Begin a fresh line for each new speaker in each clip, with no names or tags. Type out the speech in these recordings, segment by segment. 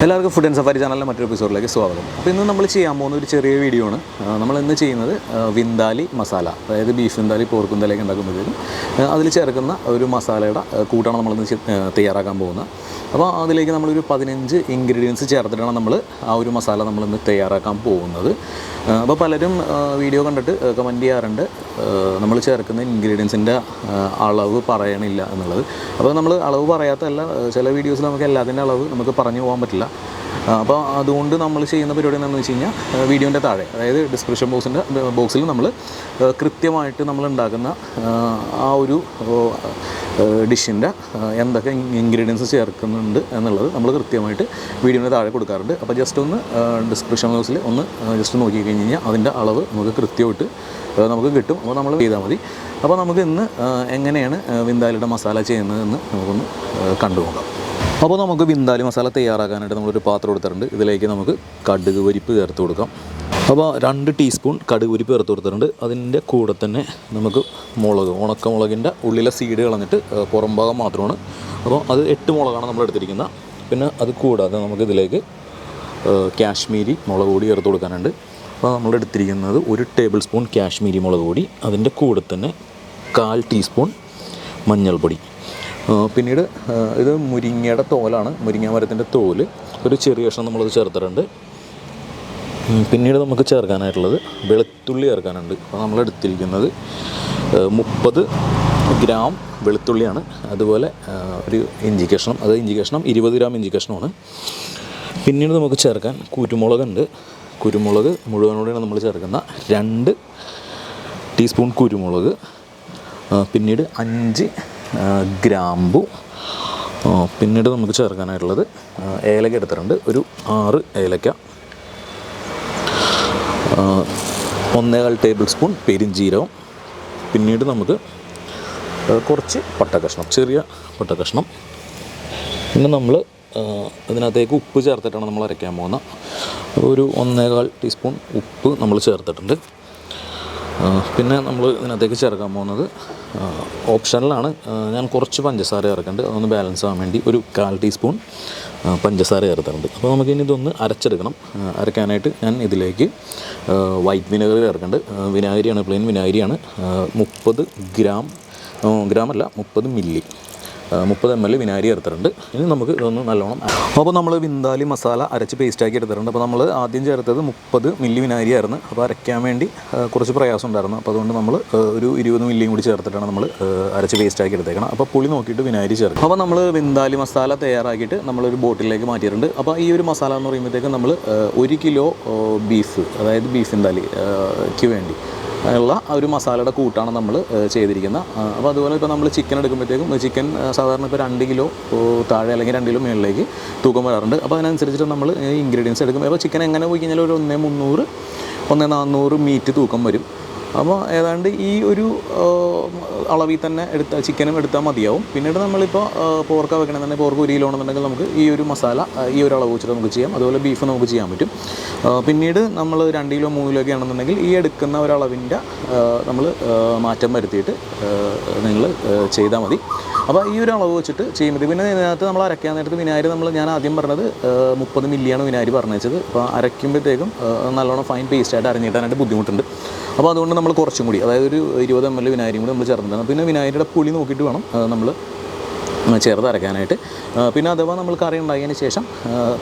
എല്ലാവർക്കും food and safari ചാനലിലെ മറ്റൊരു എപ്പിസോഡിലേക്ക് സ്വാഗതം. അപ്പോൾ ഇന്ന് നമ്മൾ ചെയ്യാൻ പോകുന്ന ഒരു ചെറിയ വീഡിയോ ആണ്. നമ്മൾ ഇന്ന് ചെയ്യുന്നത് വിന്താലി മസാല, അതായത് ബീഫ് വിന്താലി പോർക്ക് വിന്താലിയൊക്കെ ഉണ്ടാക്കുമ്പോഴത്തേക്കും അതിൽ ചേർക്കുന്ന ഒരു മസാലയുടെ കൂട്ടാണ് നമ്മളിന്ന് തയ്യാറാക്കാൻ പോകുന്നത്. അപ്പോൾ അതിലേക്ക് നമ്മളൊരു 15 ഇൻഗ്രീഡിയൻസ് ചേർത്തിട്ടാണ് നമ്മൾ ആ ഒരു മസാല നമ്മളിന്ന് തയ്യാറാക്കാൻ പോകുന്നത്. അപ്പോൾ പലരും വീഡിയോ കണ്ടിട്ട് കമൻറ്റ് ചെയ്യാറുണ്ട് നമ്മൾ ചേർക്കുന്ന ഇൻഗ്രീഡിയൻസിൻ്റെ അളവ് പറയണില്ല എന്നുള്ളത്. അപ്പോൾ നമ്മൾ അളവ് പറയാത്തതല്ല, ചില വീഡിയോസിൽ നമുക്ക് എല്ലാത്തിൻ്റെ അളവ് നമുക്ക് പറഞ്ഞു പോകാൻ പറ്റില്ല. അപ്പോൾ അതുകൊണ്ട് നമ്മൾ ചെയ്യുന്ന പരിപാടി എന്താണെന്ന് വെച്ച് കഴിഞ്ഞാൽ വീഡിയോൻ്റെ താഴെ, അതായത് ഡിസ്ക്രിപ്ഷൻ ബോക്സിൽ നമ്മൾ കൃത്യമായിട്ട് നമ്മൾ ഉണ്ടാക്കുന്ന ആ ഒരു ഡിഷിൻ്റെ എന്തൊക്കെ ഇൻഗ്രീഡിയൻസ് ചേർക്കുന്നുണ്ട് എന്നുള്ളത് നമ്മൾ കൃത്യമായിട്ട് വീഡിയോൻ്റെ താഴെ കൊടുക്കാറുണ്ട്. അപ്പോൾ ജസ്റ്റ് ഒന്ന് ഡിസ്ക്രിപ്ഷൻ ബോക്സിൽ ഒന്ന് ജസ്റ്റ് നോക്കി കഴിഞ്ഞ് കഴിഞ്ഞാൽ അതിൻ്റെ അളവ് നമുക്ക് കൃത്യമായിട്ട് നമുക്ക് കിട്ടും. അപ്പോൾ നമ്മൾ ചെയ്താൽ മതി. അപ്പോൾ നമുക്ക് ഇന്ന് എങ്ങനെയാണ് വിന്താലിയുടെ മസാല ചെയ്യുന്നതെന്ന് നമുക്കൊന്ന് കണ്ടുപോകാം. അപ്പോൾ നമുക്ക് വിന്താലി മസാല തയ്യാറാക്കാനായിട്ട് നമ്മളൊരു പാത്രം എടുത്തിട്ടുണ്ട്. ഇതിലേക്ക് നമുക്ക് കടുക് പരിപ്പ് ചേർത്ത് കൊടുക്കാം. അപ്പോൾ 2 ടീസ്പൂൺ കടുക് പരിപ്പ് ചേർത്ത് കൊടുത്തിട്ടുണ്ട്. അതിൻ്റെ കൂടെ തന്നെ നമുക്ക് മുളക്, ഉണക്കമുളകിൻ്റെ ഉള്ളിലെ സീഡ് കളഞ്ഞിട്ട് പുറം ഭാഗം മാത്രമാണ്. അപ്പോൾ അത് 8 മുളകാണ് നമ്മൾ എടുത്തിരിക്കുന്നത്. പിന്നെ അത് കൂടാതെ നമുക്കിതിലേക്ക് കാശ്മീരി മുളക് പൊടി ചേർത്ത് കൊടുക്കാനുണ്ട്. അപ്പോൾ നമ്മൾ എടുത്തിരിക്കുന്നത് 1 ടേബിൾ സ്പൂൺ കാശ്മീരി മുളക് പൊടി, അതിൻ്റെ കൂടെ തന്നെ 1/4 ടീസ്പൂൺ മഞ്ഞൾപ്പൊടി. പിന്നീട് ഇത് മുരിങ്ങയുടെ തോലാണ്, മുരിങ്ങ മരത്തിൻ്റെ തോല് ഒരു ചെറിയ കഷ്ണം നമ്മളത് ചേർത്തിട്ടുണ്ട്. പിന്നീട് നമുക്ക് ചേർക്കാനായിട്ടുള്ളത് വെളുത്തുള്ളി ചേർക്കാനുണ്ട്. അപ്പോൾ നമ്മൾ എടുത്തിരിക്കുന്നത് 30 ഗ്രാം വെളുത്തുള്ളിയാണ്. അതുപോലെ ഒരു ഇഞ്ചി കഷ്ണം, അത് ഇഞ്ചി കഷ്ണം 20 ഗ്രാം ഇഞ്ചി കഷ്ണമാണ്. പിന്നീട് നമുക്ക് ചേർക്കാൻ കുരുമുളകുണ്ട്. കുരുമുളക് മുഴുവനോടെയാണ് നമ്മൾ ചേർക്കുന്ന 2 ടീസ്പൂൺ കുരുമുളക്. പിന്നീട് 5 ഗ്രാമ്പു. പിന്നീട് നമുക്ക് ചേർക്കാനായിട്ടുള്ളത് ഏലക്ക എടുത്തിട്ടുണ്ട്, ഒരു 6 ഏലക്ക. 1.25 ടേബിൾ സ്പൂൺ പെരിഞ്ജീരകം. പിന്നീട് നമുക്ക് കുറച്ച് പട്ടക്കഷ്ണം, ചെറിയ പട്ടക്കഷ്ണം. പിന്നെ നമ്മൾ ഇതിനകത്തേക്ക് ഉപ്പ് ചേർത്തിട്ടാണ് നമ്മൾ അരയ്ക്കാൻ പോകുന്നത്. ഒരു 1.25 ടീസ്പൂൺ ഉപ്പ് നമ്മൾ ചേർത്തിട്ടുണ്ട്. പിന്നെ നമ്മൾ ഇതിനകത്തേക്ക് ചേർക്കാൻ പോകുന്നത് ഓപ്ഷനിലാണ്, ഞാൻ കുറച്ച് പഞ്ചസാര ചേർക്കുന്നുണ്ട്. അതൊന്ന് ബാലൻസ് ആകാൻ വേണ്ടി ഒരു 1/4 ടീസ്പൂൺ പഞ്ചസാര ചേർത്തിട്ടുണ്ട്. അപ്പോൾ നമുക്കിനി ഇതൊന്ന് അരച്ചെടുക്കണം. അരയ്ക്കാനായിട്ട് ഞാൻ ഇതിലേക്ക് വൈറ്റ് വിനെഗർ ചേർക്കുന്നുണ്ട്. വിനാഗിരിയാണ്, പ്ലെയിൻ വിനാഗിരിയാണ്. 30 ഗ്രാമല്ല 30 മില്ലി, 30 ml വിനാഗിരി ചേർത്തിട്ടുണ്ട്. ഇനി നമുക്ക് ഇതൊന്ന് നല്ലോണം. അപ്പോൾ നമ്മൾ വിന്താലി മസാല അരച്ച് പേസ്റ്റാക്കി എടുത്തിട്ടുണ്ട്. അപ്പോൾ നമ്മൾ ആദ്യം ചേർത്തത് 30 മില്ലി വിനാഗിരി ആയിരുന്നു. അപ്പോൾ അരയ്ക്കാൻ വേണ്ടി കുറച്ച് പ്രയാസം ഉണ്ടായിരുന്നു. അപ്പോൾ അതുകൊണ്ട് നമ്മൾ ഒരു 20 മില്ലിയും കൂടി ചേർത്തിട്ടാണ് നമ്മൾ അരച്ച് പേസ്റ്റാക്കി എടുത്തേക്കണം. അപ്പോൾ പുളി നോക്കിയിട്ട് വിനാഗിരി ചേർക്കും. അപ്പോൾ നമ്മൾ വിന്താലി മസാല തയ്യാറാക്കിയിട്ട് നമ്മളൊരു ബോട്ടിലേക്ക് മാറ്റിയിട്ടുണ്ട്. അപ്പോൾ ഈ ഒരു മസാല എന്ന് പറയുമ്പോഴത്തേക്കും നമ്മൾ 1 കിലോ ബീഫ്, അതായത് ബീഫ് വിന്താലിക്ക് വേണ്ടി ഉള്ള ഒരു മസാലയുടെ കൂട്ടാണ് നമ്മൾ ചെയ്തിരിക്കുന്നത്. അപ്പോൾ അതുപോലെ ഇപ്പോൾ നമ്മൾ ചിക്കൻ എടുക്കുമ്പോഴത്തേക്കും ചിക്കൻ സാധാരണ ഇപ്പോൾ 2 കിലോ താഴെ അല്ലെങ്കിൽ 2 കിലോ മുകളിലേക്ക് തൂക്കം വരാറുണ്ട്. അപ്പോൾ അതിനനുസരിച്ചിട്ട് നമ്മൾ ഇൻഗ്രീഡിയൻസ് എടുക്കും. അപ്പോൾ ചിക്കൻ എങ്ങനെ പോയി കഴിഞ്ഞാൽ ഒരു 1.300 1.400 മീറ്റ് തൂക്കം വരും. അപ്പോൾ ഏതാണ്ട് ഈ ഒരു അളവിൽ തന്നെ ചിക്കനും എടുത്താൽ മതിയാവും. പിന്നീട് നമ്മളിപ്പോൾ പോർക്ക വെക്കണമെന്നുണ്ടെങ്കിൽ പോർക്ക് 1 കിലോ ആണെന്നുണ്ടെങ്കിൽ നമുക്ക് ഈ ഒരു മസാല ഈ ഒരു അളവ് വെച്ചിട്ട് നമുക്ക് ചെയ്യാം. അതുപോലെ ബീഫ് നമുക്ക് ചെയ്യാൻ പറ്റും. പിന്നീട് നമ്മൾ 2 കിലോ 3 കിലോ ഒക്കെ ആണെന്നുണ്ടെങ്കിൽ ഈ എടുക്കുന്ന ഒരളവിൻ്റെ നമ്മൾ മാറ്റം വരുത്തിയിട്ട് നിങ്ങൾ ചെയ്താൽ മതി. അപ്പോൾ ഈ ഒരു അളവ് വെച്ചിട്ട് ചെയ്യുമ്പോൾ പിന്നെ ഇതിനകത്ത് നമ്മൾ അരയ്ക്കാൻ നേരത്ത് വിനാഗിരി ഞാൻ ആദ്യം പറഞ്ഞത് 30 മില്ലിയാണ് വിനാഗിരി പറഞ്ഞത്. അപ്പോൾ അരയ്ക്കുമ്പോഴത്തേക്കും നല്ലോണം ഫൈൻ പേസ്റ്റായിട്ട് അരഞ്ഞിട്ടാനായിട്ട് ബുദ്ധിമുട്ടുണ്ട്. അപ്പോൾ അതുകൊണ്ട് നമ്മൾ കുറച്ചും കൂടി, അതായത് ഒരു 20 ml വിനാഗിരിയും കൂടി നമ്മൾ ചേർത്തിട്ടാണ്. പിന്നെ വിനാഗിരിയുടെ പുളി നോക്കിയിട്ട് വേണം നമ്മൾ ചേർത്ത് അരയ്ക്കാനായിട്ട്. പിന്നെ അഥവാ നമ്മൾ കറി ഉണ്ടാക്കിയതിന് ശേഷം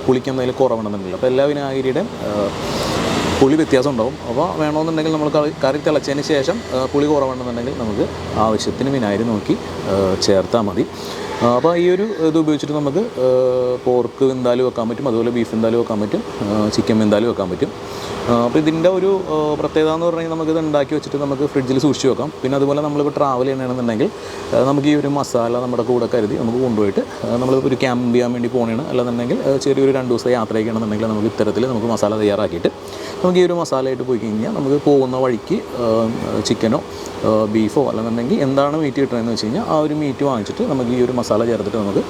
പുളിക്ക് എന്തെങ്കിലും കുറവുണ്ടെന്നുണ്ടെങ്കിൽ അപ്പോൾ എല്ലാ വിനാഗിരിയുടെയും പുളി വ്യത്യാസം ഉണ്ടാവും. അപ്പോൾ വേണമെന്നുണ്ടെങ്കിൽ നമ്മൾ കറി തിളച്ചതിന് ശേഷം പുളി കുറവുണ്ടെന്നുണ്ടെങ്കിൽ നമുക്ക് ആവശ്യത്തിന് വിനാഗിരി നോക്കി ചേർത്താൽ മതി. അപ്പോൾ ഈ ഒരു ഇത് ഉപയോഗിച്ചിട്ട് നമുക്ക് പോർക്ക് വിന്താലു വെക്കാൻ പറ്റും, അതുപോലെ ബീഫ് വിന്താലു വെക്കാൻ പറ്റും, ചിക്കൻ വിന്താലു വെക്കാൻ പറ്റും. അപ്പോൾ ഇതിൻ്റെ ഒരു പ്രത്യേകത എന്ന് പറഞ്ഞു കഴിഞ്ഞാൽ നമുക്കിത് ഉണ്ടാക്കി വെച്ചിട്ട് നമുക്ക് ഫ്രിഡ്ജിൽ സൂക്ഷിച്ച് വെക്കാം. പിന്നെ അതുപോലെ നമ്മളിപ്പോൾ ട്രാവൽ ചെയ്യണമെന്നുണ്ടെങ്കിൽ നമുക്ക് ഈ ഒരു മസാല നമ്മുടെ കൂടെ കരുതി നമുക്ക് കൊണ്ടുപോയിട്ട് നമ്മൾ ഒരു ക്യാമ്പ് ചെയ്യാൻ വേണ്ടി പോകണേണ്, അല്ലെന്നുണ്ടെങ്കിൽ ചെറിയൊരു 2 ദിവസം യാത്രയൊക്കെ ആണെന്നുണ്ടെങ്കിൽ നമുക്ക് ഇത്തരത്തിൽ നമുക്ക് മസാല തയ്യാറാക്കിയിട്ട് നമുക്ക് ഈ ഒരു മസാലയായിട്ട് പോയി കഴിഞ്ഞാൽ നമുക്ക് പോകുന്ന വഴിക്ക് ചിക്കനോ ബീഫോ അല്ലെന്നുണ്ടെങ്കിൽ എന്താണ് മീറ്റ് കിട്ടണമെന്ന് വെച്ച് കഴിഞ്ഞാൽ ആ ഒരു മീറ്റ് വാങ്ങിച്ചിട്ട് നമുക്ക് ഈ ഒരു മസാല ചേർത്തിട്ട് നമുക്ക്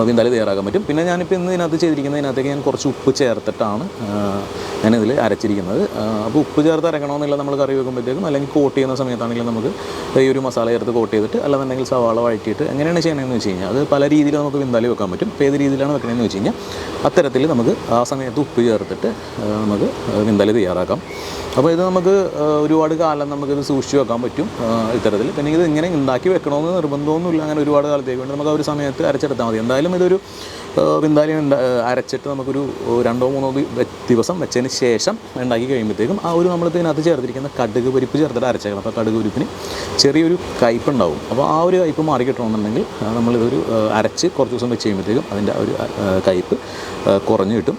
വിന്താലി തയ്യാറാക്കാൻ പറ്റും. പിന്നെ ഞാനിപ്പോൾ ഇന്ന് ഇതിനകത്ത് ചെയ്തിരിക്കുന്നതിനകത്തേക്ക് ഞാൻ കുറച്ച് ഉപ്പ് ചേർത്തിട്ടാണ് ഞാനിതിൽ അരച്ചിരിക്കുന്നത്. അപ്പോൾ ഉപ്പ് ചേർത്ത് അരക്കണമെന്നില്ല നമ്മൾ കറി വെക്കുമ്പോഴത്തേക്കും, അല്ലെങ്കിൽ കോട്ട് ചെയ്യുന്ന സമയത്താണെങ്കിലും നമുക്ക് ഈ ഒരു മസാല ചേർത്ത് കോട്ട് ചെയ്തിട്ട് അല്ലാന്നുണ്ടെങ്കിൽ സവാള വഴറ്റിയിട്ട് എങ്ങനെയാണ് ചെയ്യണമെന്ന് വെച്ച് കഴിഞ്ഞാൽ അത് പല രീതിയിൽ നമുക്ക് വിന്താലി വെക്കാൻ പറ്റും. അപ്പോൾ ഏത് രീതിയിലാണ് വെക്കണമെന്ന് വെച്ച് കഴിഞ്ഞാൽ അത്തരത്തിൽ നമുക്ക് ആ സമയത്ത് ഉപ്പ് ചേർത്തിട്ട് നമുക്ക് വിന്താലി തയ്യാറാക്കാം. അപ്പോൾ ഇത് നമുക്ക് ഒരുപാട് കാലം നമുക്കിത് സൂക്ഷിച്ച് വെക്കാൻ പറ്റും ഇത്തരത്തിൽ. പിന്നെ ഇത് ഇങ്ങനെ ഉണ്ടാക്കി വെക്കണമെന്ന് നിർബന്ധമൊന്നുമില്ല. അങ്ങനെ ഒരുപാട് കാലത്തേക്ക് വേണ്ടി നമുക്ക് ആ ഒരു സമയത്ത് അരച്ചെടുത്താൽ മതി. എന്തായാലും ഇതൊരു വിന്താലി അരച്ചിട്ട് നമുക്കൊരു 2-3 ദിവസം വെച്ചതിന് ശേഷം ഉണ്ടാക്കി കഴിയുമ്പോഴത്തേക്കും ആ ഒരു നമ്മളിപ്പോൾ ഇതിനകത്ത് ചേർത്തിരിക്കുന്ന കടുക് പരിപ്പ് ചേർത്തിട്ട് അരച്ചേക്കണം. അപ്പോൾ കടുക് പരിപ്പിന് ചെറിയൊരു കയ്പ്പുണ്ടാവും. അപ്പോൾ ആ ഒരു കയ്പ്പ് മാറി കിട്ടണമെന്നുണ്ടെങ്കിൽ നമ്മളിതൊരു അരച്ച് കുറച്ച് ദിവസം വെച്ച് കഴിയുമ്പോഴത്തേക്കും അതിൻ്റെ ഒരു കയ്പ്പ് കുറഞ്ഞു കിട്ടും.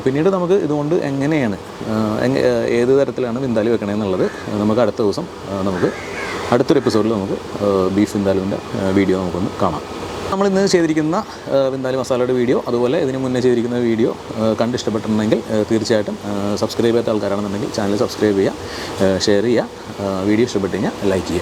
പിന്നീട് നമുക്ക് ഇതുകൊണ്ട് എങ്ങനെയാണ് ഏത് തരത്തിലാണ് വിന്താലി വെക്കണമെന്നുള്ളത് നമുക്ക് അടുത്ത ദിവസം നമുക്ക് അടുത്തൊരു എപ്പിസോഡിൽ നമുക്ക് ബീഫ് വിന്താലുവിൻ്റെ വീഡിയോ നമുക്കൊന്ന് കാണാം. നമ്മളിന്ന് ചെയ്തിരിക്കുന്ന വിന്താലി മസാലയുടെ വീഡിയോ, അതുപോലെ ഇതിന് മുന്നേ ചെയ്തിരിക്കുന്ന വീഡിയോ കണ്ടിഷ്ടപ്പെട്ടിട്ടുണ്ടെങ്കിൽ തീർച്ചയായിട്ടും സബ്സ്ക്രൈബ് ചെയ്യാത്ത ആൾക്കാരാണെന്നുണ്ടെങ്കിൽ ചാനൽ സബ്സ്ക്രൈബ് ചെയ്യുക, ഷെയർ ചെയ്യുക, വീഡിയോ ഇഷ്ടപ്പെട്ട് കഴിഞ്ഞാൽ ലൈക്ക് ചെയ്യുക.